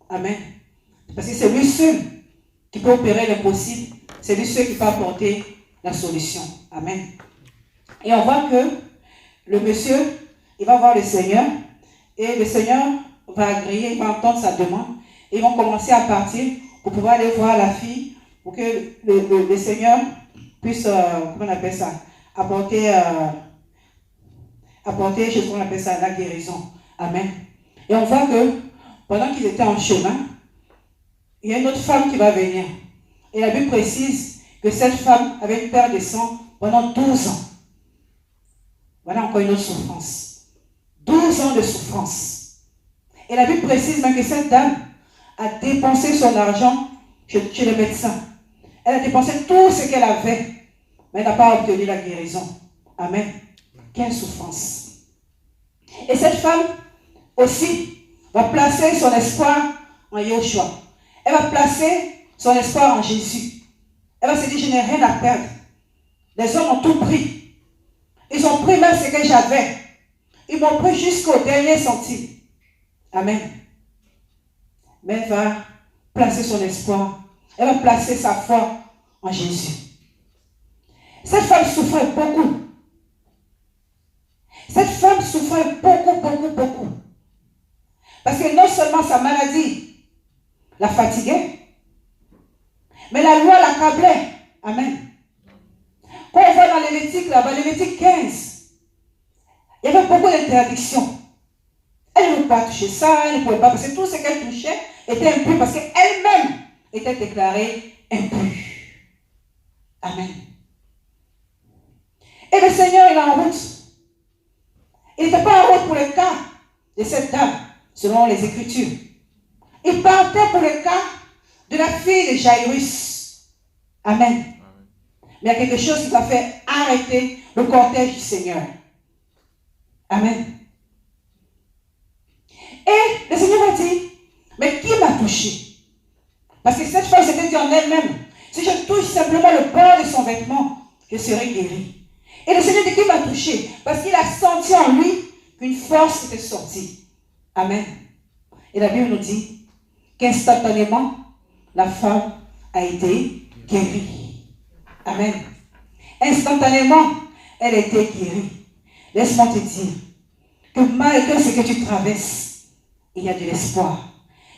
Amen. Parce que c'est lui seul qui peut opérer l'impossible. C'est lui seul qui peut apporter la solution. Amen. Et on voit que le monsieur, il va voir le Seigneur. Et le Seigneur va agréer, il va entendre sa demande. Et ils vont commencer à partir pour pouvoir aller voir la fille. Pour que le Seigneur puisse, comment on appelle ça, apporter, je sais qu'on appelle ça, la guérison. Amen. Et on voit que pendant qu'ils étaient en chemin, il y a une autre femme qui va venir. Et la Bible précise que cette femme avait une perte de sang pendant 12 ans. Voilà encore une autre souffrance. 12 ans de souffrance. Et la Bible précise même que cette dame a dépensé son argent chez le médecin. Elle a dépensé tout ce qu'elle avait, mais elle n'a pas obtenu la guérison. Amen. Quelle souffrance. Et cette femme aussi va placer son espoir en Yoshua. Elle va placer son espoir en Jésus. Elle va se dire, je n'ai rien à perdre. Les hommes ont tout pris. Ils ont pris même ce que j'avais. Ils m'ont pris jusqu'au dernier centime. Amen. Mais elle va placer son espoir. Elle va placer sa foi en Jésus. Cette femme souffrait beaucoup. Cette femme souffrait beaucoup. Parce que non seulement sa maladie la fatiguait, mais la loi l'accablait. Amen. Quand on va dans Lévitique, là-bas, Lévitique 15, il y avait beaucoup d'interdictions. Elle ne pouvait pas toucher ça, elle ne pouvait pas, parce que tout ce qu'elle touchait était impur, parce qu'elle-même était déclarée impure. Amen. Et le Seigneur, il est en route. Il n'était pas en route pour le cas de cette dame, selon les Écritures. Il partait pour le cas de la fille de Jairus. Amen. Amen. Mais il y a quelque chose qui va faire arrêter le cortège du Seigneur. Amen. Et le Seigneur a dit, mais qui m'a touché? Parce que cette femme s'était dit en elle-même, si je touche simplement le bord de son vêtement, je serai guéri. Et le Seigneur dit, qui m'a touché? Parce qu'il a senti en lui qu'une force était sortie. Amen. Et la Bible nous dit qu'instantanément, la femme a été guérie. Amen. Instantanément, elle a été guérie. Laisse-moi te dire que malgré ce que tu traverses, il y a de l'espoir,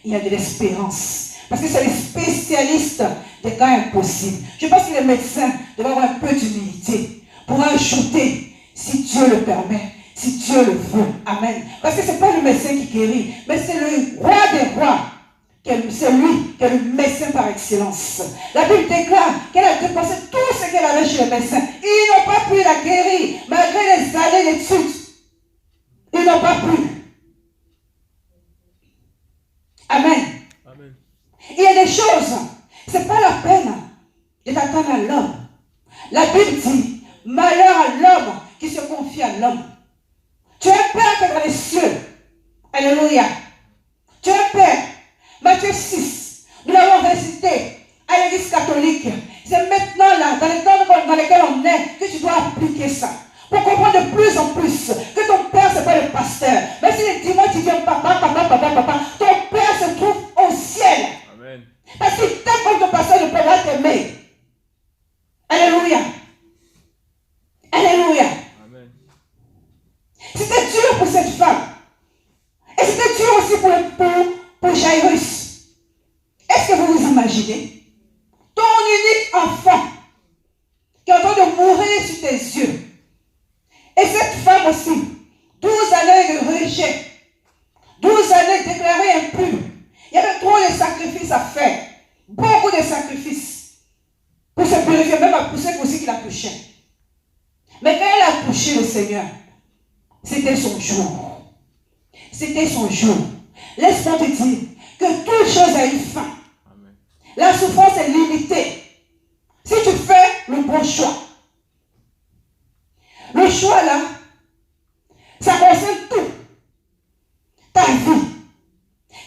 il y a de l'espérance. Parce que c'est les spécialistes des cas impossibles. Je pense que les médecins doivent avoir un peu d'humilité pour ajouter, si Dieu le permet, si Dieu le veut. Amen. Parce que ce n'est pas le médecin qui guérit, mais c'est le roi des rois. C'est lui qui est le médecin par excellence. La Bible déclare qu'elle a dépensé tout ce qu'elle avait chez le médecin. Ils n'ont pas pu la guérir, malgré les années d'études. Ils n'ont pas pu. Amen. Amen. Il y a des choses, ce n'est pas la peine de t'attendre à l'homme. La Bible dit, malheur à l'homme qui se confie à l'homme. Tu es un Père qui est dans les cieux. Alléluia. Tu es un Père. Matthieu 6, nous l'avons récité à l'église catholique. C'est maintenant là, dans les temps dans lesquels on est, que tu dois appliquer ça. Pour comprendre de plus en plus que ton Père, ce n'est pas le pasteur. Mais si le dimanche, tu dis papa, ton Père se trouve au ciel. Amen. Parce qu'il t'aime comme ton pasteur ne peut pas t'aimer. Alléluia. Alléluia. Amen. C'était dur pour cette femme. Et c'était dur aussi pour Jairus. Est-ce que vous vous imaginez ton unique enfant qui est en train de mourir sur tes yeux? Et cette femme aussi, 12 années de rejet, 12 années déclarées impures. Il y avait trop de sacrifices à faire, beaucoup de sacrifices pour se purifier, même à pousser aussi qu'il a touché. Mais quand elle a touché le Seigneur, c'était son jour. C'était son jour. Laisse-moi te dire que toute chose a une fin. Amen. La souffrance est limitée. Si tu fais le bon choix. Le choix là, ça concerne tout. Ta vie,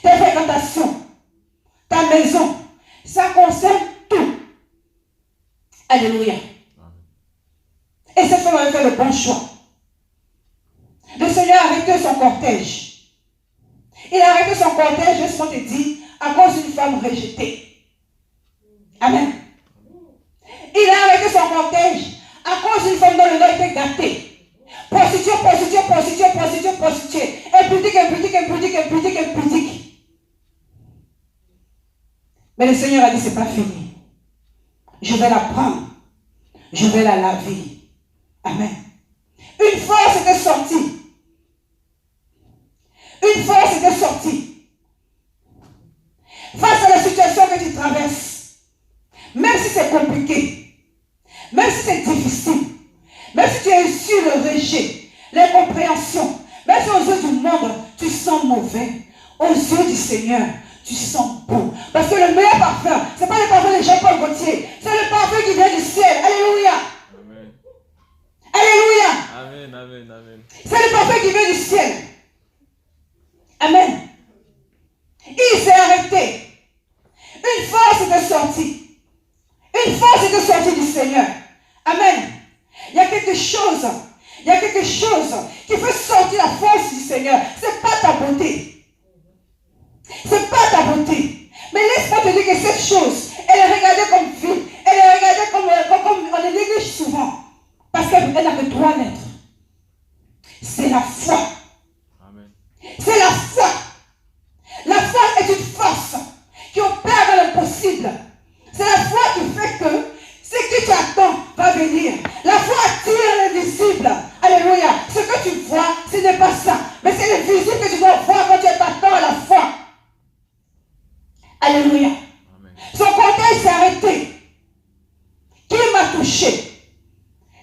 tes fréquentations, ta maison, ça concerne tout. Alléluia. Et cette femme avait fait le bon choix. Le Seigneur a arrêté son cortège. Il a arrêté son cortège, laisse-moi te dire, femme rejetée. Amen. Il a arrêté son cortège à cause d'une femme dont le nom était gâté. Prostituée, prostituée, prostituée, prostituée, prostituée. Impudique, impudique, impudique, impudique, impudique. Mais le Seigneur a dit, c'est pas fini. Je vais la prendre. Je vais la laver. Amen. Une force était sortie. Une force était sortie. Face à la situation que tu traverses, même si c'est compliqué, même si c'est difficile, même si tu es sur le rejet, l'incompréhension, même si aux yeux du monde, tu sens mauvais, aux yeux du Seigneur, tu sens beau. Parce que le meilleur parfum, ce n'est pas le parfum de Jean-Paul Gaultier, c'est le parfum qui vient du ciel. Alléluia. Amen. Alléluia. Amen, amen, amen. C'est le parfum qui vient du ciel. Amen. Il s'est arrêté. Une force était sortie. Une force était sortie du Seigneur. Amen. Il y a quelque chose. Il y a quelque chose qui fait sortir la force du Seigneur. Ce n'est pas ta beauté. Ce n'est pas ta beauté. Mais laisse-moi te dire que cette chose, elle est regardée comme vile. Elle est regardée comme on le néglige souvent. Parce qu'elle n'a que 3 lettres. C'est la foi. Amen. C'est la foi. La foi est une force qui opère dans l'impossible. C'est la foi qui fait que ce que tu attends va venir. La foi attire l'invisible. Alléluia. Ce que tu vois, ce n'est pas ça. Mais c'est le visible que tu dois voir quand tu t'attends à la foi. Alléluia. Amen. Son cortège s'est arrêté. Qui m'a touché?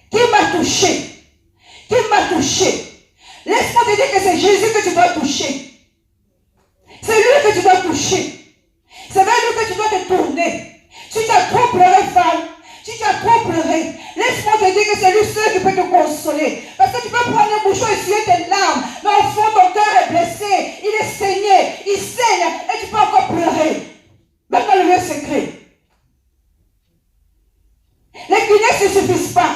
Qui m'a touché? Qui m'a touché? Laisse-moi te dire que c'est Jésus que tu dois toucher. C'est lui que tu dois toucher. C'est vers lui que tu dois te tourner. Si tu as trop pleuré, femme, si tu as trop pleuré, laisse-moi te dire que c'est lui seul qui peut te consoler. Parce que tu peux prendre un bouchon et essuyer tes larmes, mais au fond ton cœur est blessé, il est saigné, il saigne et tu peux encore pleurer. Même dans le lieu secret. Les guinées ne suffisent pas.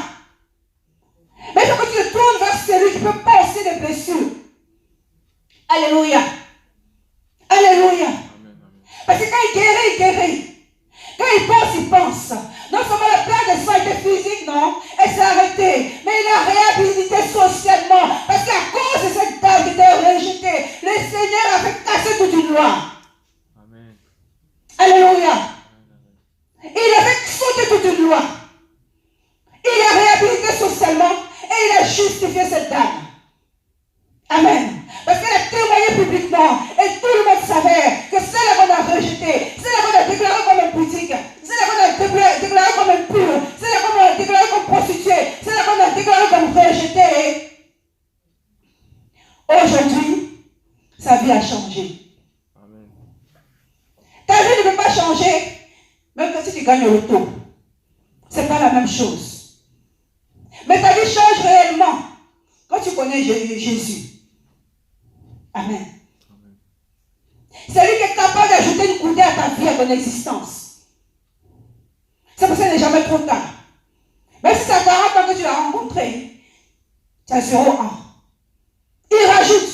Mais il faut que tu te tournes vers celui qui peut penser des blessures. Alléluia. Alléluia. Parce que quand il guérit, il guérit. Quand il pense. Non seulement la plaie de sang était physique, non, elle s'est arrêtée. Mais il a réhabilité socialement. Parce qu'à cause de cette dame qui était rejetée, le Seigneur a fait casser toute une loi. Amen. Alléluia. Il a fait sauter toute une loi. Il a réhabilité socialement et il a justifié cette dame. Amen. Parce qu'elle a témoigné publiquement et tout le monde savait que celle qu'on a rejetée, celle qu'on a déclarée comme impudique, celle qu'on a déclarée comme impure, celle qu'on a déclarée comme prostituée, celle qu'on a déclarée comme rejetée. Aujourd'hui, sa vie a changé. Amen. Ta vie ne peut pas changer, même si tu gagnes au loto. Ce n'est pas la même chose. Mais ta vie change réellement quand tu connais Jésus. Amen. C'est lui qui est capable d'ajouter une coudée à ta vie, à ton existence. C'est pour ça qu'il n'est jamais trop tard. Même si c'est à 40 ans que tu l'as rencontré, tu as 0 ans. Il rajoute.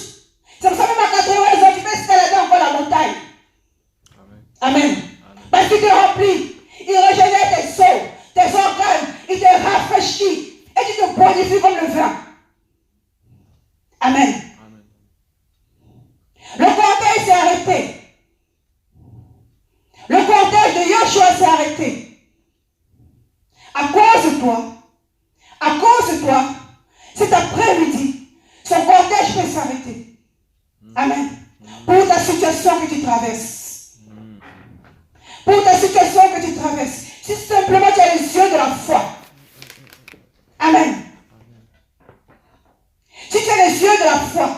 C'est pour ça que même à 80 ans, tu peux escalader encore la montagne. Amen. Amen. Amen. Parce qu'il te remplit. Il régénère tes os, tes organes. Il te rafraîchit. Et tu te bonifie comme le vin. Amen. Le cortège s'est arrêté. Le cortège de Yoshua s'est arrêté. À cause de toi, cet après-midi, son cortège peut s'arrêter. Amen. Pour ta situation que tu traverses. Pour ta situation que tu traverses. Si simplement tu as les yeux de la foi. Amen. Si tu as les yeux de la foi.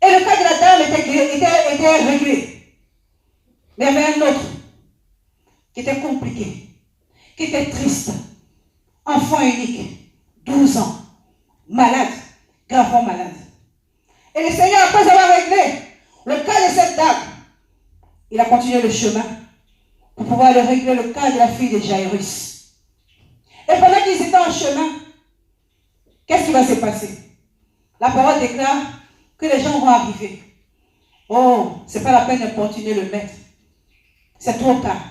Et le cas de la dame était réglé. Mais il y avait un autre qui était compliqué, qui était triste, enfant unique, 12 ans, malade, gravement malade. Et le Seigneur, après avoir réglé le cas de cette dame, il a continué le chemin pour pouvoir aller régler le cas de la fille de Jairus. Et pendant qu'ils étaient en chemin, qu'est-ce qui va se passer? La parole déclare que les gens vont arriver. Oh, c'est pas la peine d'importuner le maître. C'est trop tard.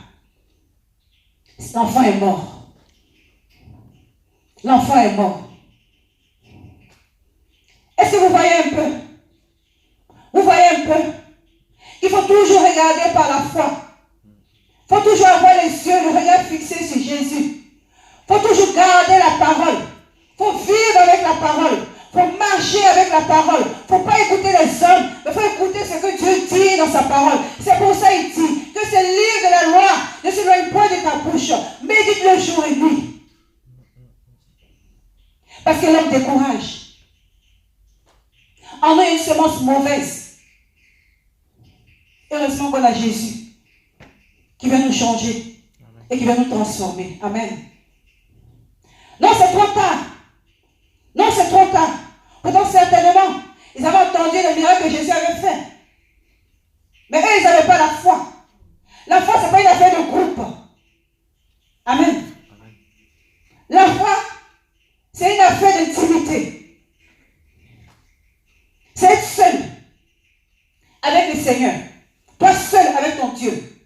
L'enfant est mort. L'enfant est mort. Est-ce que vous voyez un peu? Vous voyez un peu? Il faut toujours regarder par la foi. Il faut toujours avoir les yeux, le regard fixé sur Jésus. Il faut toujours garder la parole. Il faut vivre avec la parole. Il faut marcher avec la parole. Il ne faut pas écouter les hommes, mais il faut écouter ce que Dieu dit dans sa parole. C'est pour ça qu'il dit que ce livre de la loi ne s'éloigne pas de ta bouche. Médite-le jour et nuit. Parce que l'homme décourage. En a une semence mauvaise. Heureusement qu'on a Jésus qui vient nous changer et qui vient nous transformer. Amen. Non, c'est trop tard. Non, c'est trop tard. Pourtant, certainement, ils avaient entendu le miracle que Jésus avait fait. Mais eux, ils n'avaient pas la foi. La foi, ce n'est pas une affaire de groupe. Amen. La foi, c'est une affaire d'intimité. C'est être seul avec le Seigneur. Toi seul avec ton Dieu.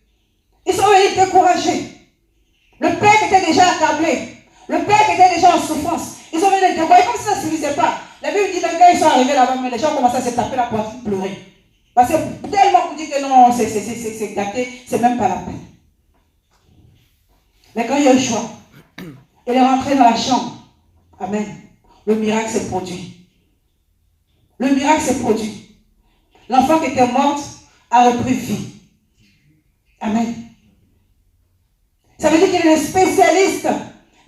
Ils sont venus découragés. Le père était déjà accablé. Le père était déjà en souffrance. Ils sont venus décourager comme si ça ne suffisait pas. La Bible dit que quand ils sont arrivés là-bas, mais les gens commençaient à se taper la poitrine, pleurer. Parce que tellement vous dites que non, c'est gâté, c'est même pas la peine. Mais quand Yoshua, il est rentré dans la chambre. Amen. Le miracle s'est produit. Le miracle s'est produit. L'enfant qui était mort a repris vie. Amen. Ça veut dire qu'il est le spécialiste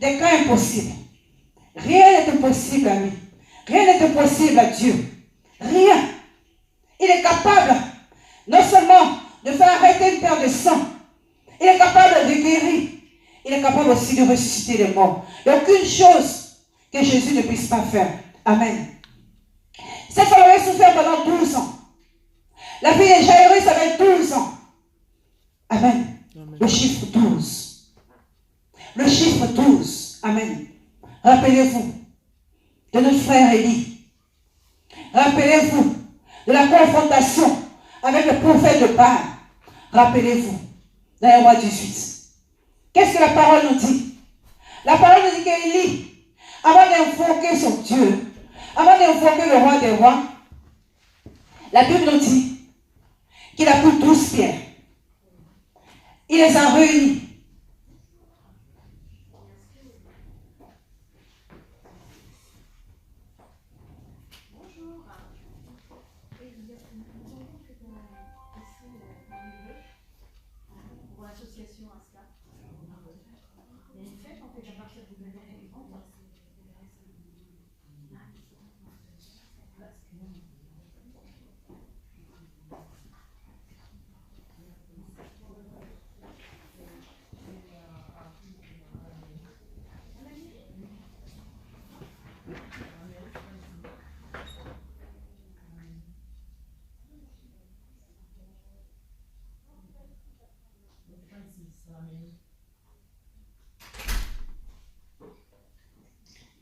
des cas impossibles. Rien n'est impossible à lui. Rien n'est impossible à Dieu. Rien. Il est capable non seulement de faire arrêter une perte de sang, il est capable de guérir. Il est capable aussi de ressusciter les morts. Il n'y a aucune chose que Jésus ne puisse pas faire. Amen. Cette femme avait souffert pendant 12 ans. La fille de Jairus avait 12 ans. Amen. Amen. Le chiffre 12. Le chiffre 12. Amen. Rappelez-vous de notre frère Élie. Rappelez-vous de la confrontation avec le prophète de Baal. Rappelez-vous dans le roi 18. Qu'est-ce que la parole nous dit? La parole nous dit qu'Élie, avant d'invoquer son Dieu, avant d'invoquer le roi des rois, la Bible nous dit qu'il a pris 12 pierres. Il les a réunies.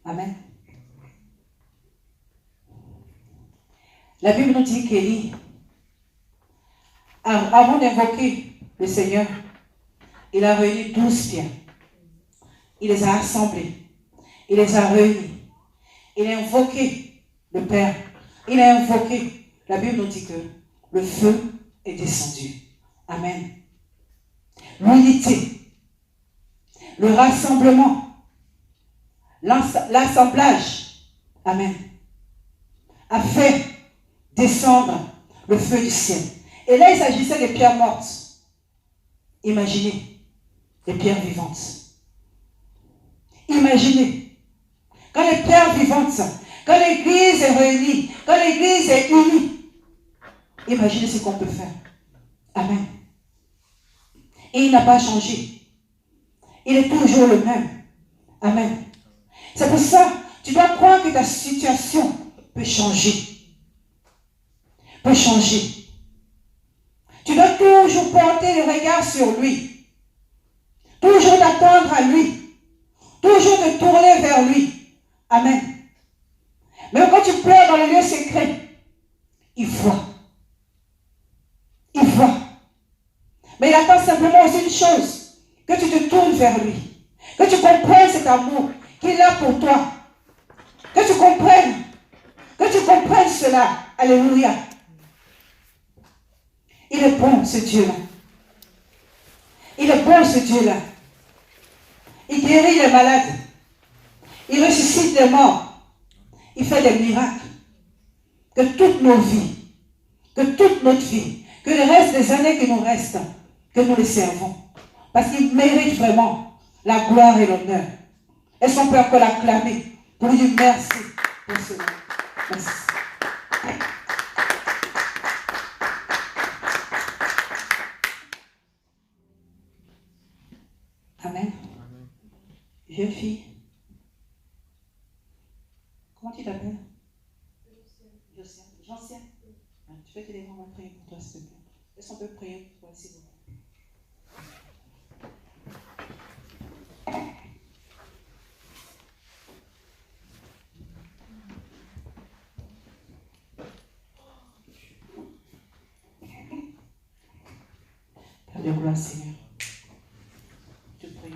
Amen. La Bible nous dit qu'Élie, avant d'invoquer le Seigneur, il a réuni 12 pierres. Il les a assemblées. Il les a réunies. Il a invoqué le Père. Il a invoqué. La Bible nous dit que le feu est descendu. Amen. L'unité, le rassemblement, l'assemblage, amen, a fait descendre le feu du ciel. Et là, il s'agissait des pierres mortes. Imaginez, les pierres vivantes. Imaginez, quand les pierres vivantes, quand l'église est réunie, quand l'église est unie, imaginez ce qu'on peut faire. Amen. Et il n'a pas changé. Il est toujours le même. Amen. C'est pour ça, tu dois croire que ta situation peut changer. Peut changer. Tu dois toujours porter le regard sur lui. Toujours t'attendre à lui. Toujours te tourner vers lui. Amen. Mais quand tu pleures dans le lieu secret, il voit. Mais il attend simplement aussi une chose, que tu te tournes vers lui, que tu comprennes cet amour qu'il a pour toi, que tu comprennes cela. Alléluia. Il est bon, ce Dieu-là. Il est bon, ce Dieu-là. Il guérit les malades. Il ressuscite les morts. Il fait des miracles. Que toutes nos vies, que toute notre vie, que le reste des années qui nous restent, que nous les servons. Parce qu'il mérite vraiment la gloire et l'honneur. Est-ce qu'on peut encore l'acclamer pour lui dire merci pour cela? Merci. Amen. Amen. Jeune fille, comment tu t'appelles? Josiane. Tu fais que les gens vont prier pour toi, s'il te plaît. Est-ce qu'on peut prier pour toi, s'il vous plaît? Père de gloire, Seigneur. Je te prie.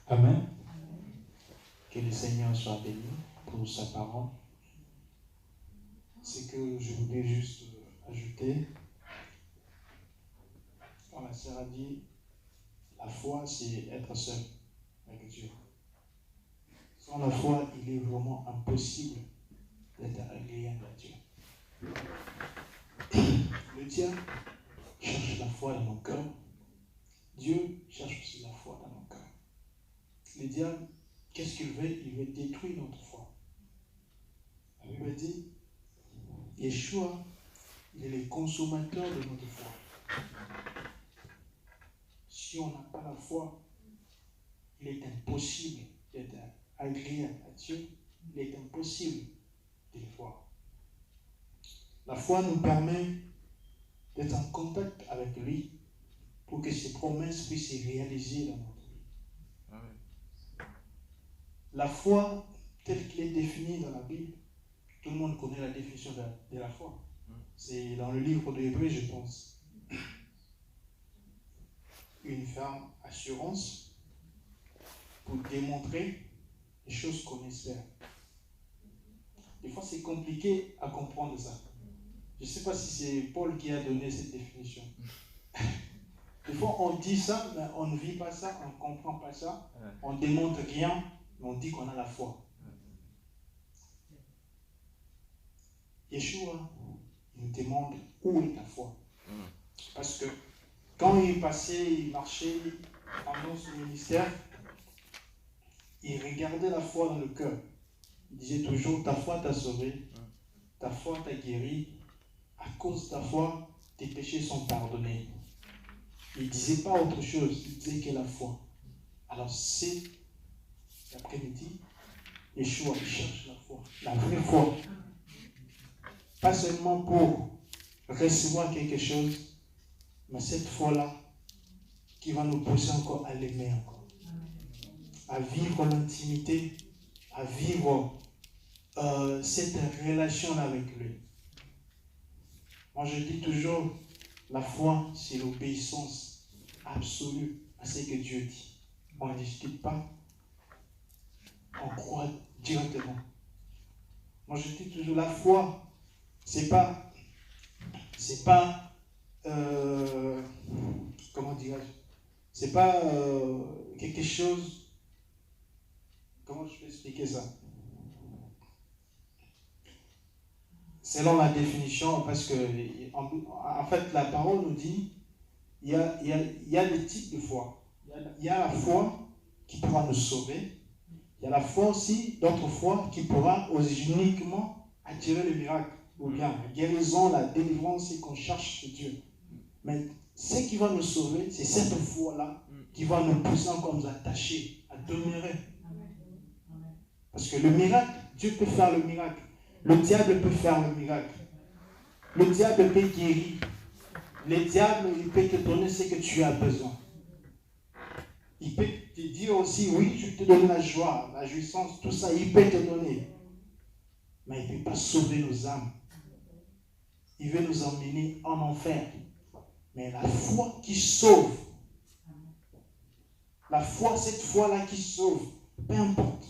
Amen. Que le Seigneur soit béni pour sa parole. Ce que je voulais juste ajouter, quand la sœur a dit, la foi, c'est être seul avec Dieu. Sans la foi, il est vraiment impossible d'être agréable à Dieu. Le diable cherche la foi dans nos cœurs. Dieu cherche aussi la foi dans nos cœurs. Le diable, qu'est-ce qu'il veut? Il veut détruire notre foi. La Bible dit, Yeshua, il est le consommateur de notre foi. Si on n'a pas la foi, il est impossible d'être agréable à Dieu. Il est impossible de le voir. La foi nous permet d'être en contact avec lui pour que ses promesses puissent se réaliser dans notre vie. Amen. La foi, telle qu'elle est définie dans la Bible, tout le monde connaît la définition de la foi. C'est dans le livre de Hébreux, je pense. Une ferme assurance pour démontrer les choses qu'on espère. Des fois, c'est compliqué à comprendre ça. Je ne sais pas si c'est Paul qui a donné cette définition. Des fois, on dit ça, mais on ne vit pas ça, on ne comprend pas ça, on ne démontre rien, mais on dit qu'on a la foi. Yeshua, il nous demande où est ta foi. Parce que quand il passait, il marchait pendant son ministère, il regardait la foi dans le cœur. Il disait toujours, ta foi t'a sauvé, ta foi t'a guéri, à cause de ta foi, tes péchés sont pardonnés. Il ne disait pas autre chose, il disait que la foi. Alors c'est l'après-midi, Yeshua cherche la foi, la vraie foi. Pas seulement pour recevoir quelque chose, mais cette foi-là qui va nous pousser encore à l'aimer encore. À vivre l'intimité, à vivre cette relation avec lui. Moi je dis toujours, la foi c'est l'obéissance absolue à ce que Dieu dit. On ne discute pas, on croit directement. Moi je dis toujours, la foi, c'est pas comment dirais-je, c'est pas quelque chose, comment je peux expliquer ça? Selon la définition, parce que en fait la parole nous dit, il y a des types de foi. Il y a la foi qui pourra nous sauver. Il y a la foi aussi, d'autres foi qui pourra uniquement attirer le miracle, ou bien la guérison, la délivrance, c'est qu'on cherche chez Dieu. Mais ce qui va nous sauver, c'est cette foi-là qui va nous pousser encore à nous attacher, à demeurer. Parce que le miracle, Dieu peut faire le miracle. Le diable peut faire le miracle. Le diable peut guérir. Le diable, il peut te donner ce que tu as besoin. Il peut te dire aussi, oui, je te donne la joie, la jouissance, tout ça, il peut te donner. Mais il ne peut pas sauver nos âmes. Il veut nous emmener en enfer. Mais la foi qui sauve, la foi, cette foi-là qui sauve, peu importe.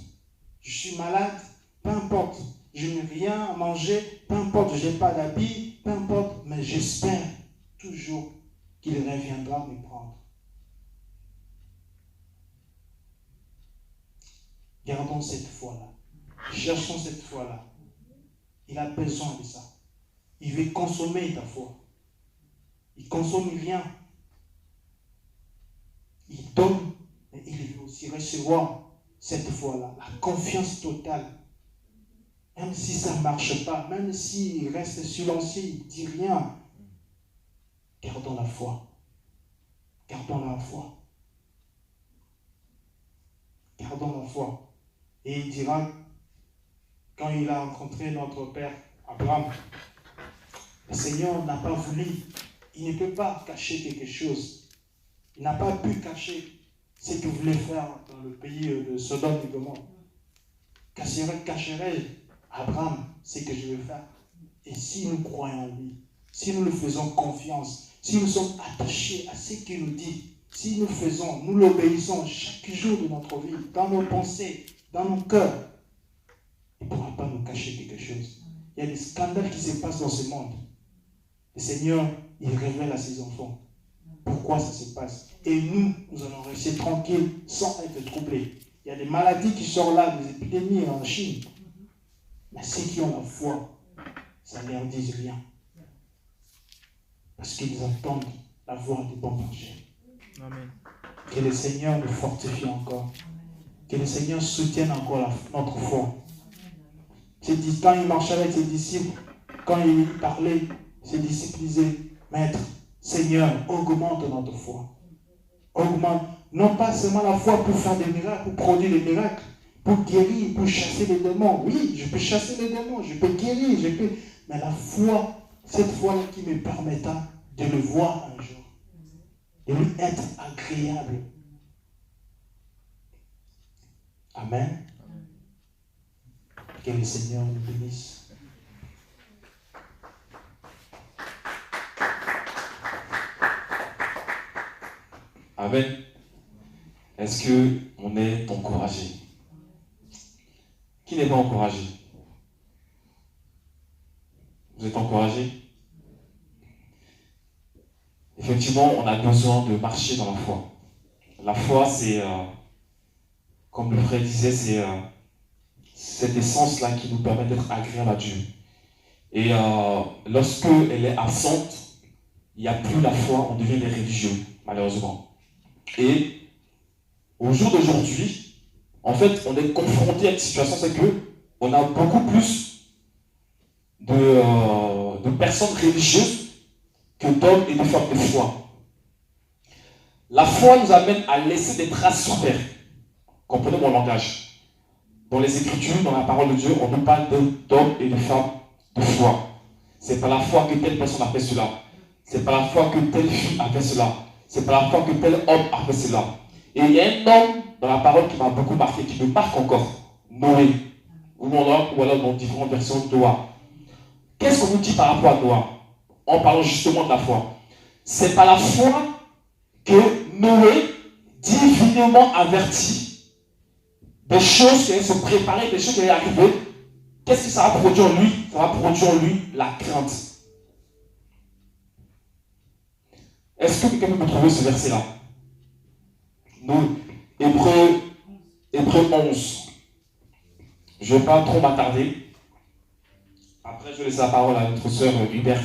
Je suis malade, peu importe. Je n'ai rien à manger, peu importe. Je n'ai pas d'habit, peu importe. Mais j'espère toujours qu'il reviendra me prendre. Gardons cette foi-là. Cherchons cette foi-là. Il a besoin de ça. Il veut consommer ta foi. Il ne consomme rien. Il donne, mais il veut aussi recevoir cette foi-là. La confiance totale. Même si ça ne marche pas, même s'il reste silencieux, il ne dit rien. Gardons la foi. Gardons la foi. Gardons la foi. Et il dira, quand il a rencontré notre père Abraham, le Seigneur n'a pas voulu, il ne peut pas cacher quelque chose. Il n'a pas pu cacher ce qu'il voulait faire dans le pays de Sodome et Gomorrhe. Cacherai-je Abraham ce que je vais faire? Et si nous croyons en lui, si nous lui faisons confiance, si nous sommes attachés à ce qu'il nous dit, si nous faisons, nous l'obéissons chaque jour de notre vie, dans nos pensées, dans nos cœurs, il ne pourra pas nous cacher quelque chose. Il y a des scandales qui se passent dans ce monde. Le Seigneur, il révèle à ses enfants pourquoi ça se passe. Et nous allons rester tranquilles sans être troublés. Il y a des maladies qui sortent là, des épidémies en Chine. Mais ceux qui ont la foi, ça ne leur dit rien. Parce qu'ils entendent la voix du bon berger. Amen. Que le Seigneur nous fortifie encore. Que le Seigneur soutienne encore notre foi. Quand il marchait avec ses disciples, quand il parlait, ses disciples disaient, Maître, Seigneur, augmente notre foi. Augmente, non pas seulement la foi pour faire des miracles, pour produire des miracles, pour guérir, pour chasser les démons. Oui, je peux chasser les démons, je peux guérir, mais la foi, cette foi-là qui me permettra de le voir un jour, de lui être agréable. Amen. Que le Seigneur nous bénisse. Amen. Est-ce qu'on est encouragé? Qui n'est pas encouragé? Vous êtes encouragé? Effectivement, on a besoin de marcher dans la foi. La foi, c'est, comme le frère disait, c'est cette essence-là qui nous permet d'être agréable à Dieu. Et lorsque elle est absente, il n'y a plus la foi, on devient des religieux, malheureusement. Et au jour d'aujourd'hui, en fait, on est confronté à une situation, c'est que on a beaucoup plus de personnes religieuses que d'hommes et de femmes de foi. La foi nous amène à laisser des traces sur terre. Comprenez mon langage. Dans les Écritures, dans la parole de Dieu, on nous parle d'hommes et de femmes de foi. C'est par la foi que telle personne a fait cela. C'est par la foi que telle fille a fait cela. C'est par la foi que tel homme a fait cela. Et il y a un homme dans la parole qui m'a beaucoup marqué, qui me marque encore. Noé. Ou alors dans différentes versions de Noah. Qu'est-ce qu'on nous dit par rapport à Noah? En parlant justement de la foi. C'est par la foi que Noé, divinement averti des choses qui allaient se préparer, des choses qui allaient arriver, qu'est-ce que ça va produire en lui? Ça va produire en lui la crainte. Est-ce que quelqu'un peut me trouver ce verset-là? Nous, Hébreux 11. Je ne vais pas trop m'attarder. Après, je laisse la parole à notre sœur Hubert.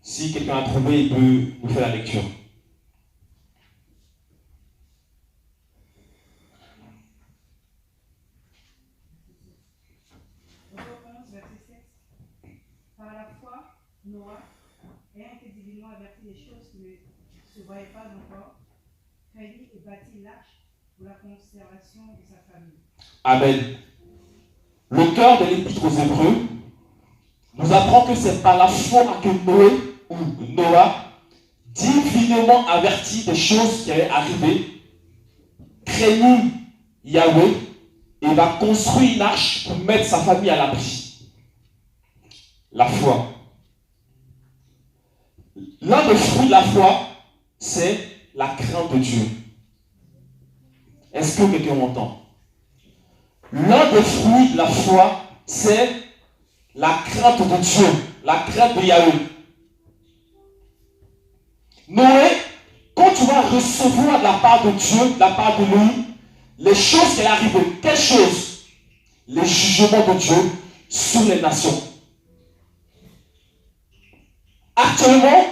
Si quelqu'un a trouvé, il peut nous faire la lecture. Par la foi, Noah, ayant été divinement averti des choses qui ne se voyaient pas encore, craignit et bâtit l'arche pour la conservation de sa famille. Amen. L'auteur de l'Épître aux Hébreux nous apprend que c'est par la foi que Noah, divinement averti des choses qui allaient arriver, craignit Yahweh et va construire une arche pour mettre sa famille à l'abri. La foi. L'un des fruits de la foi, c'est la crainte de Dieu. Est-ce que quelqu'un m'entend? L'un des fruits de la foi, c'est la crainte de Dieu, la crainte de Yahweh. Noé, quand tu vas recevoir de la part de Dieu, de la part de lui, les choses qui arrivent, quelles choses? Les jugements de Dieu sur les nations. Actuellement,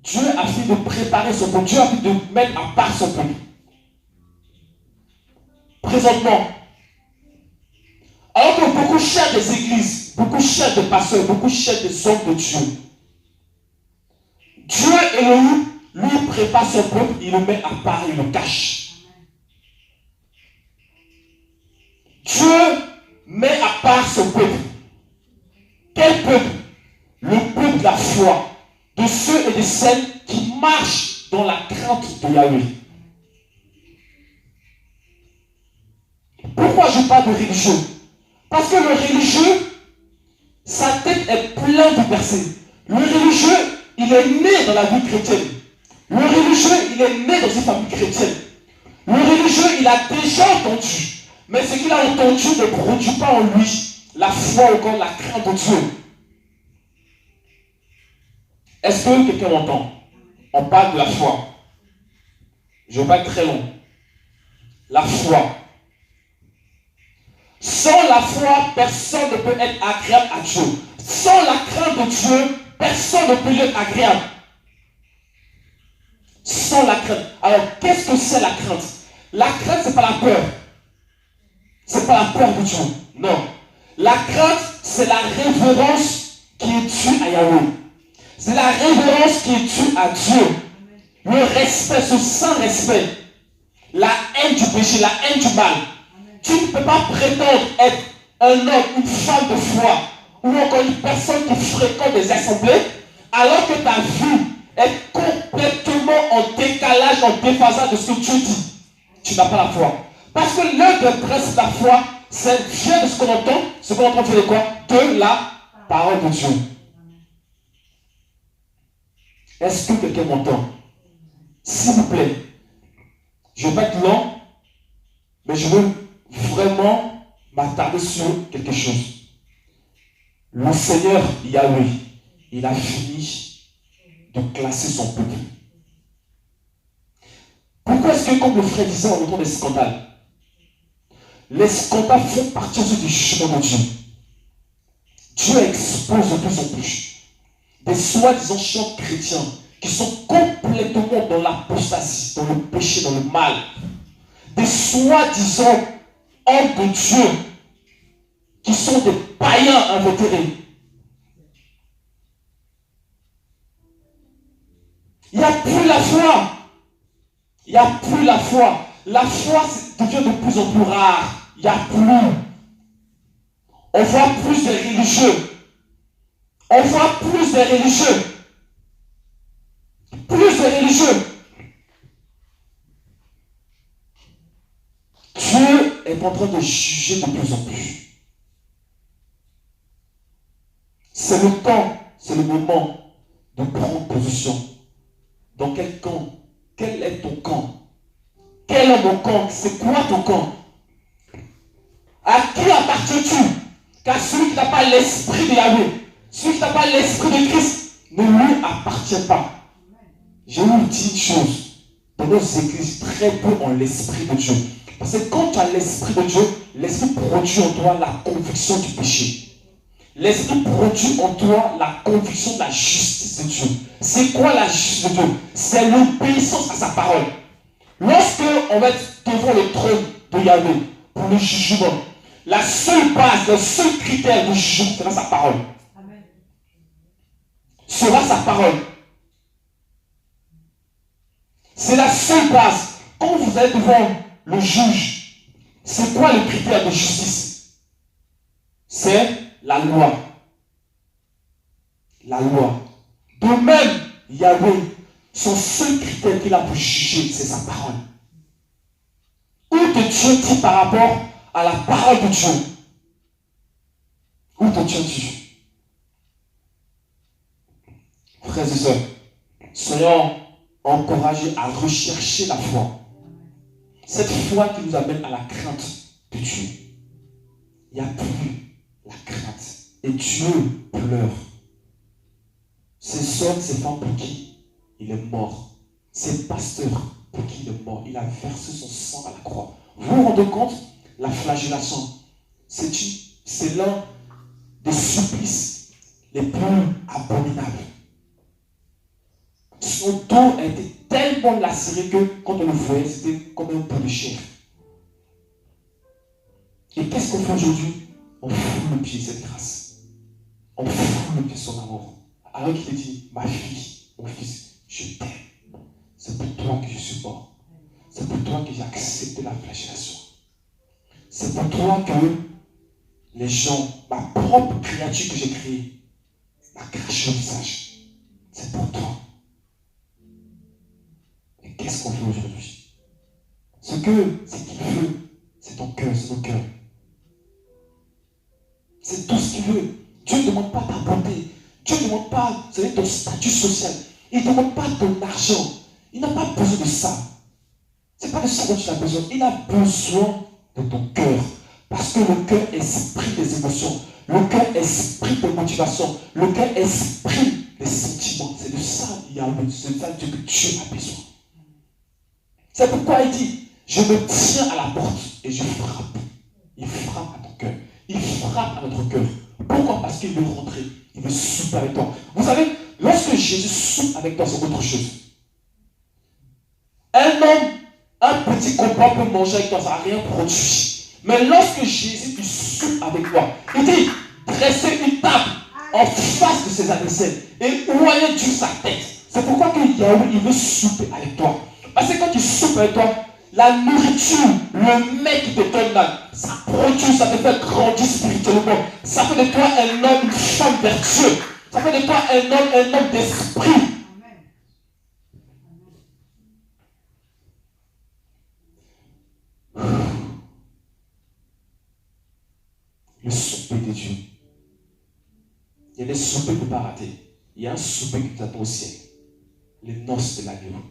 Dieu a fini de préparer son peuple. Dieu a fini de mettre à part son peuple. Présentement, alors que beaucoup cherchent des églises, beaucoup cherchent des pasteurs, beaucoup cherchent des hommes de Dieu, Dieu Elohim, lui prépare son peuple, il le met à part, il le cache. Dieu met à part son peuple. Quel peuple? Le peuple de la foi, de ceux et de celles qui marchent dans la crainte de Yahweh. Pourquoi je parle de religieux? Parce que le religieux, sa tête est pleine de versets. Le religieux, il est né dans la vie chrétienne. Le religieux, il est né dans une famille chrétienne. Le religieux, il a déjà entendu. Mais ce qu'il a entendu ne produit pas en lui la foi ou encore la crainte de Dieu. Est-ce que quelqu'un m'entend? On parle de la foi. Je ne vais pas être très long. La foi. Sans la foi, personne ne peut être agréable à Dieu. Sans la crainte de Dieu, personne ne peut lui être agréable. Sans la crainte. Alors, qu'est-ce que c'est la crainte? La crainte, ce n'est pas la peur. Ce n'est pas la peur de Dieu. Non. La crainte, c'est la révérence qui est due à Yahweh. C'est la révérence qui est due à Dieu. Le respect, ce saint respect. La haine du péché, la haine du mal. Tu ne peux pas prétendre être un homme, une femme de foi, ou encore une personne qui fréquente des assemblées, alors que ta vie est complètement en décalage, en déphasage de ce que Dieu dit. Tu n'as pas la foi. Parce que l'un des principes de la foi, c'est vient de ce qu'on entend. Ce qu'on entend, c'est de quoi? De la parole de Dieu. Est-ce que quelqu'un m'entend? S'il vous plaît, je vais pas être long, mais je veux vraiment m'attarder sur quelque chose. Le Seigneur Yahweh, il a fini de classer son peuple. Pourquoi est-ce que, comme le frère disait, on entend des scandales? Les scandales font partie aussi du jugement de Dieu. Dieu expose de plus en plus des soi-disant chants chrétiens qui sont complètement dans l'apostasie, dans le péché, dans le mal. Des soi-disant hommes de Dieu qui sont des païens invétérés. Il n'y a plus la foi. Il n'y a plus la foi. La foi devient de plus en plus rare. Il n'y a plus. On voit plus de religieux. On voit plus de religieux. Plus de religieux. Dieu est en train de juger de plus en plus. C'est le temps, c'est le moment de prendre position. Dans quel camp? Quel est ton camp? Quel est mon camp? C'est quoi ton camp? À qui appartiens-tu? Car celui qui n'a pas l'esprit de Yahweh, celui qui n'a pas l'esprit de Christ, ne lui appartient pas. Je vous dis une chose. Dans nos églises, très peu ont l'esprit de Dieu. Parce que quand tu as l'esprit de Dieu, l'esprit produit en toi la conviction du péché. L'esprit produit en toi la conviction de la justice de Dieu. C'est quoi la justice de Dieu? C'est l'obéissance à sa parole. Lorsque on va être devant le trône de Yahweh pour le jugement, la seule base, le seul critère de jugement sera sa parole. Amen. Sera sa parole. C'est la seule base. Quand vous êtes devant le juge, c'est quoi le critère de justice? C'est la loi. La loi. De même, Yahweh, son seul critère qu'il a pour juger, c'est sa parole. Où te tiens-tu par rapport à la parole de Dieu? Où te tiens-tu? Frères et sœurs, soyons encouragés à rechercher la foi. Cette foi qui nous amène à la crainte de Dieu. Il n'y a plus la crainte. Et Dieu pleure. Ces hommes, ces femmes pour qui il est mort. Ces pasteurs pour qui il est mort. Il a versé son sang à la croix. Vous vous rendez compte? La flagellation, c'est l'un des supplices les plus abominables. Son dos a été tellement lacéré que quand on le voyait, c'était comme un peu de chair. Et qu'est-ce qu'on fait aujourd'hui? On fout le pied cette grâce. On fout le pied son amour. Alors qu'il te dit, ma fille, mon fils, je t'aime. C'est pour toi que je suis mort. C'est pour toi que j'ai accepté la flagellation. C'est pour toi que les gens, ma propre créature que j'ai créée, m'a craché au visage. C'est pour toi. Et qu'est-ce qu'on fait aujourd'hui? Ce qu'il veut, c'est ton cœur, c'est nos cœurs. C'est tout ce qu'il veut. Dieu ne demande pas ta beauté. Dieu ne demande pas ton statut social. Il ne demande pas ton argent. Il n'a pas besoin de ça. Ce n'est pas de ça dont tu as besoin. Il a besoin de ton cœur. Parce que le cœur exprime des émotions. Le cœur exprime des motivations. Le cœur exprime des sentiments. C'est de ça, c'est de ça que Dieu a besoin. C'est pourquoi il dit, je me tiens à la porte et je frappe. Il frappe à ton cœur. Il frappe à notre cœur. Pourquoi? Parce qu'il veut rentrer. Il veut souper avec toi. Vous savez, lorsque Jésus soupe avec toi, c'est autre chose. Un homme, un petit copain peut manger avec toi, ça n'a rien produit. Mais lorsque Jésus soupe avec toi, il dit, dressez une table en face de ses adversaires et oignez Dieu sa tête. C'est pourquoi Yahweh, il veut souper avec toi. Parce que quand il soupe avec toi, la nourriture, le mec qui te donne là, ça produit, ça te fait grandir spirituellement. Ça fait de toi un homme, une femme vertueuse. Ça fait de toi un homme d'esprit. Le souper de Dieu. Il y a des soupers que tu ne peux pas rater. Il y a un souper qui t'attend au ciel. Les noces de l'agneau.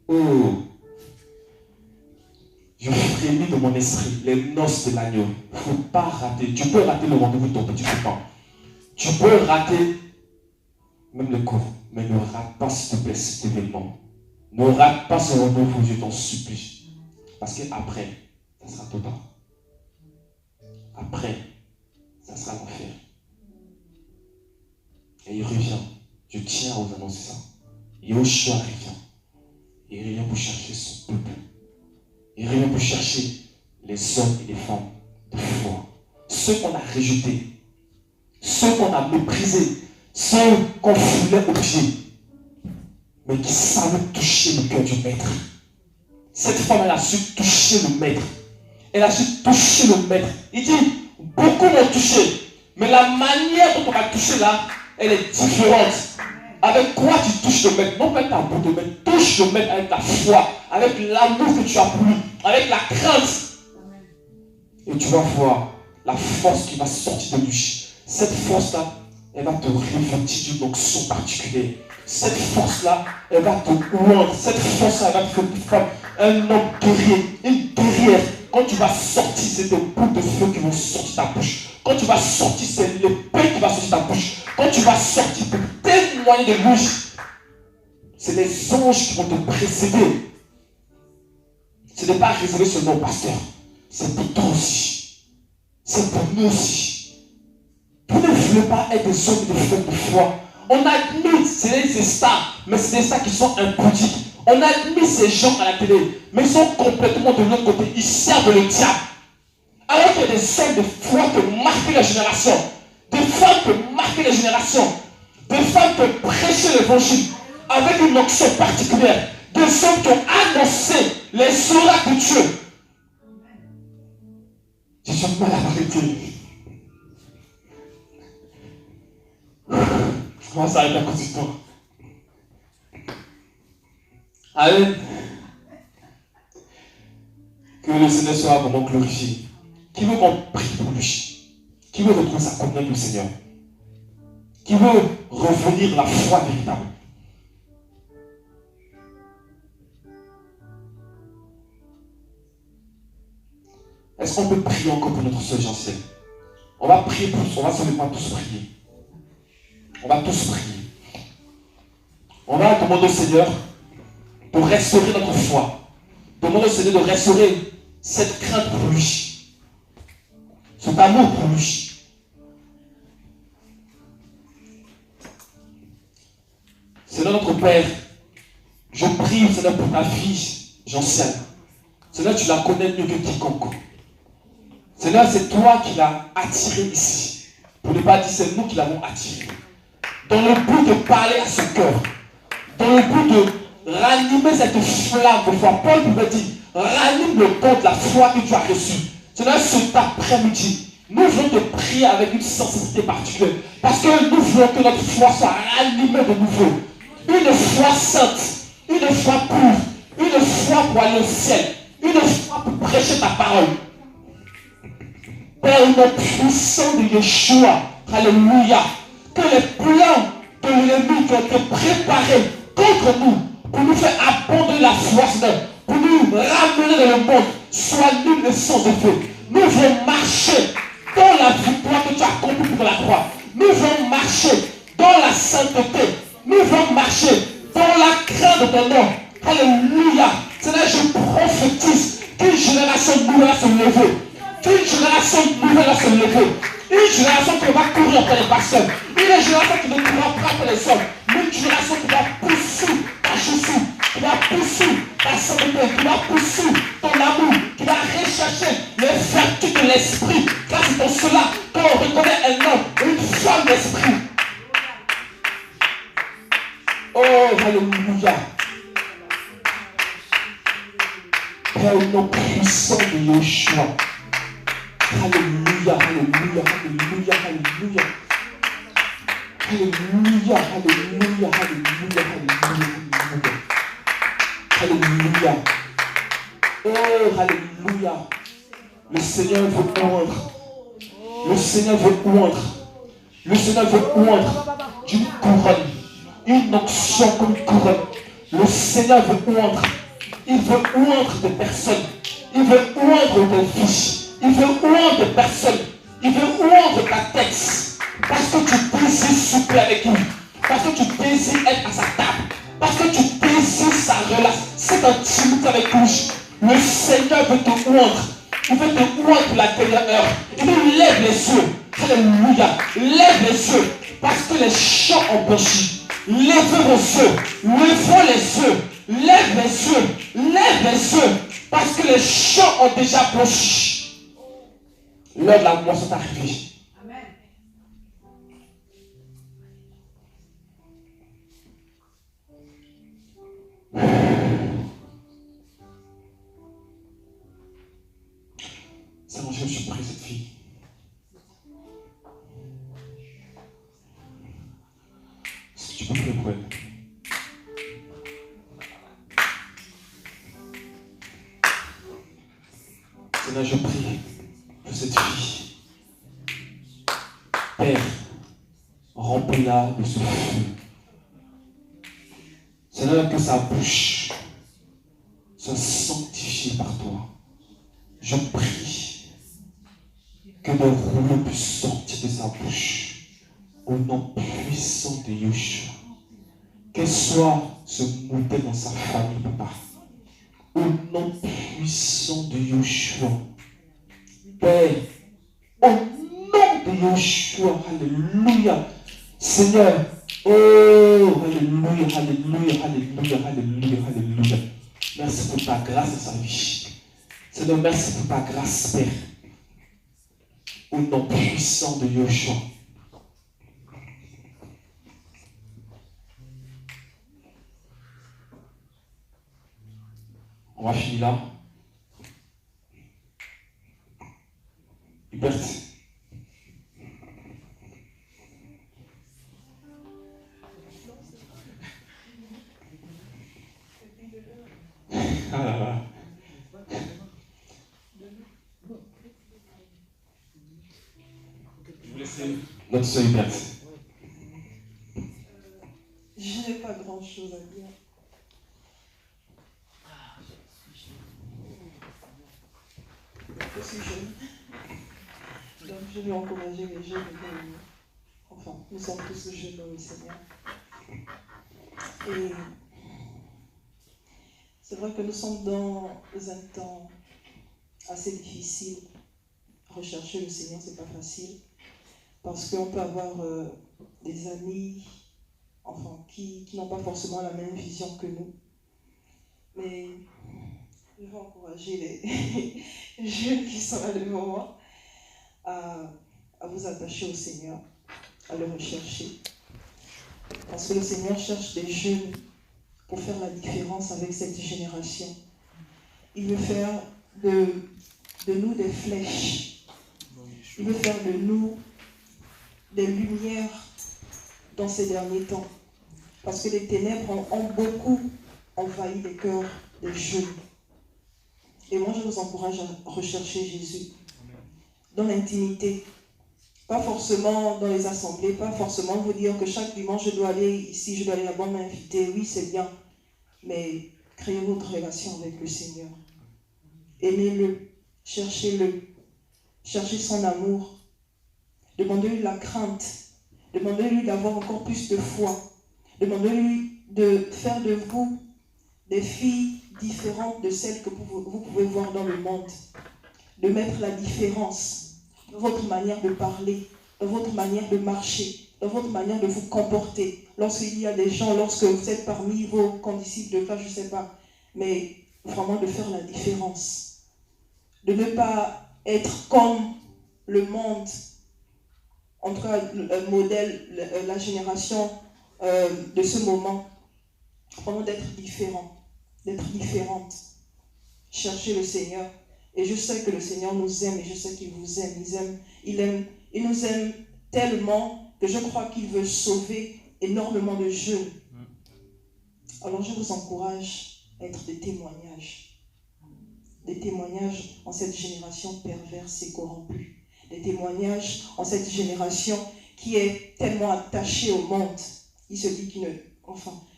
Oh! Je frémis de mon esprit, les noces de l'agneau. Il ne faut pas rater. Tu peux rater le rendez-vous de ton petit copain. Tu peux rater même le cours. Mais ne rate pas, s'il te plaît, cet événement. Ne rate pas ce rendez-vous, je t'en supplie. Parce qu'après, ça sera total. Après, ça sera l'enfer. Et il revient. Je tiens à vous annoncer ça. Yoshua revient. Il revient pour chercher son peuple. Il revient pour chercher les hommes et les femmes de foi. Ceux qu'on a rejetés. Ceux qu'on a méprisés. Ceux qu'on foulait au pied. Mais qui savaient toucher le cœur du maître. Cette femme, elle a su toucher le maître. Elle a su toucher le maître. Il dit, beaucoup m'ont touché. Mais la manière dont on m'a touché là, elle est différente. Avec quoi tu touches le maître? Non pas avec ta bouche de maître. Touche le maître avec ta foi. Avec l'amour que tu as pour lui. Avec la crainte. Et tu vas voir la force qui va sortir de lui. Cette force-là, elle va te revêtir d'une onction particulière. Cette force-là, elle va te oindre. Cette force-là, elle va te faire un homme guerrier, une guerrière. Quand tu vas sortir, c'est des bouts de feu qui vont sortir de ta bouche. Quand tu vas sortir, c'est l'épée qui va sortir de ta bouche. Quand tu vas sortir pour témoigner de lui, c'est les anges qui vont te précéder. Ce n'est pas réservé seulement au pasteur. C'est pour toi aussi. C'est pour nous aussi. Vous ne voulez pas être des hommes et des femmes de foi. On admire ces stars, mais c'est des stars qui sont impudiques. On admire ces gens à la télé, mais ils sont complètement de l'autre côté. Ils servent le diable. Alors qu'il y a des hommes de foi qui marquent la génération, des femmes qui marquent la génération, des femmes qui prêchent l'évangile avec une onction particulière, des hommes qui ont annoncé les oracles de Dieu. J'ai du mal à m'arrêter. Je commence à arrêter à cause du temps. Amen. Que le Seigneur soit vraiment glorifié. Qui veut qu'on prie pour lui? Qui veut retrouver sa communion avec le Seigneur? Qui veut revenir à la foi véritable? Est-ce qu'on peut prier encore pour notre soeur Jean-Ciel? On va prier tous, on va seulement tous prier. On va tous prier. On va demander au Seigneur de restaurer notre foi. Demander au Seigneur de restaurer cette crainte pour lui. Cet amour pour lui. Seigneur notre Père, je prie, Seigneur, pour ta fille, Jean-Ciel. Seigneur, tu la connais mieux que quiconque. Seigneur, c'est toi qui l'as attirée ici. Pour ne pas dire c'est nous qui l'avons attirée. Dans le but de parler à son cœur. Dans le but de ranimer cette flamme de foi. Paul pouvait dire, ranime le don de la foi que tu as reçue. Seigneur, cet après-midi, nous voulons te prier avec une sensibilité particulière. Parce que nous voulons que notre foi soit ranimée de nouveau. Une foi sainte, une foi pure, une foi pour aller au ciel, une foi pour prêcher ta parole. Père, le puissant de Yeshua, alléluia, que les plans de l'ennemi qui ont été préparés contre nous, pour nous faire abandonner la foi, pour nous ramener dans le monde, soient nuls et sans effet. Nous voulons marcher dans la victoire que tu as accomplie pour la croix. Nous voulons marcher dans la sainteté. Nous voulons marcher dans la crainte de ton nom. Alléluia. Seigneur, je prophétise qu'une génération nouvelle va se lever. Qu'une génération nouvelle va se lever. Une génération qui va courir après les pasteurs. Une génération qui ne courra pas après les hommes. Une génération qui va poursuivre ta Jésus. Qui va poursuivre ta sainteté. Qui va poursuivre ton amour. Qui va rechercher les vertus de l'esprit. Car c'est pour cela qu'on reconnaît un homme et une femme d'esprit. Oh, alléluia. Père, au nom puissant de Yeshua. Alléluia, alléluia, alléluia, alléluia. Alléluia, alléluia, alléluia, alléluia. Alléluia. Oh, alléluia. Le Seigneur veut oindre. Le Seigneur veut oindre. Le Seigneur veut oindre d'une couronne. Une onction comme une couronne. Le Seigneur veut oindre. Il veut oindre des personnes. Il veut oindre des vies. Il veut oindre des personnes. Il veut oindre ta tête. Parce que tu désires souper avec lui. Parce que tu désires être à sa table. Parce que tu désires sa cette intimité avec lui, le Seigneur veut te oindre. Il veut te oindre pour la dernière heure. Il nous lève les yeux. Alléluia. Lève les yeux. Parce que les champs ont blanchi. Lèvez vos yeux. Levons les yeux. Lève les yeux. Lève les yeux. Parce que les champs ont déjà blanchi. L'heure de la moisson est arrivée. Amen. Seigneur, je suis pris cette fille. Si tu peux prier pour elle. Seigneur, je prie pour cette fille. Père, remplis-la de ce feu. Seigneur, que sa bouche soit sanctifiée par toi. Je prie que des rouleaux puissent sortir de sa bouche au nom puissant de Yeshua. Qu'elle soit ce modèle dans sa famille, papa. Au nom puissant de Yeshua. Père, au nom de Yeshua, alléluia. Seigneur, oh, alléluia, alléluia, alléluia, alléluia, alléluia. Merci pour ta grâce dans sa vie. Seigneur, merci pour ta grâce, Père. Au nom puissant de Yeshua. On va finir là. Hubert. Ah là là. Je vous laisse notre sœur Hubert. Je n'ai pas grand-chose à dire. Je suis jeune. Donc je vais encourager les jeunes. Enfin, nous sommes tous jeunes dans le Seigneur. Et c'est vrai que nous sommes dans un temps assez difficile. Rechercher le Seigneur, c'est pas facile. Parce qu'on peut avoir des amis enfin, qui n'ont pas forcément la même vision que nous. Mais je vais encourager les jeunes qui sont là devant moi à vous attacher au Seigneur, à le rechercher. Parce que le Seigneur cherche des jeunes pour faire la différence avec cette génération. Il veut faire de nous des flèches. Il veut faire de nous des lumières dans ces derniers temps. Parce que les ténèbres ont beaucoup envahi les cœurs des jeunes. Et moi, je vous encourage à rechercher Jésus dans l'intimité. Pas forcément dans les assemblées, pas forcément vous dire que chaque dimanche, je dois aller ici, je dois aller là-bas m'inviter. Oui, c'est bien. Mais créez votre relation avec le Seigneur. Aimez-le, cherchez-le, cherchez son amour. Demandez-lui la crainte. Demandez-lui d'avoir encore plus de foi. Demandez-lui de faire de vous des filles différentes de celles que vous pouvez voir dans le monde. De mettre la différence dans votre manière de parler, dans votre manière de marcher, dans votre manière de vous comporter. Lorsqu'il y a des gens, lorsque vous êtes parmi vos condisciples de classe, je ne sais pas, mais vraiment de faire la différence. De ne pas être comme le monde, en tout cas le modèle, la génération de ce moment. Vraiment d'être différent, d'être différente. Cherchez le Seigneur. Et je sais que le Seigneur nous aime et je sais qu'il vous aime. Il nous aime tellement que je crois qu'il veut sauver énormément de jeunes. Alors je vous encourage à être des témoignages. Des témoignages en cette génération perverse et corrompue. Des témoignages en cette génération qui est tellement attachée au monde. Il se dit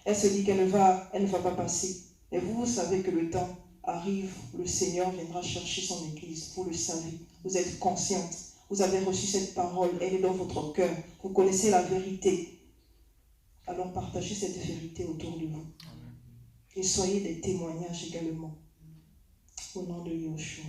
elle se dit qu'elle ne va pas passer. Et vous savez que le temps arrive, le Seigneur viendra chercher son église. Vous le savez, vous êtes consciente. Vous avez reçu cette parole, elle est dans votre cœur. Vous connaissez la vérité. Alors partagez cette vérité autour de vous. et soyez des témoignages également. Au nom de Yeshua.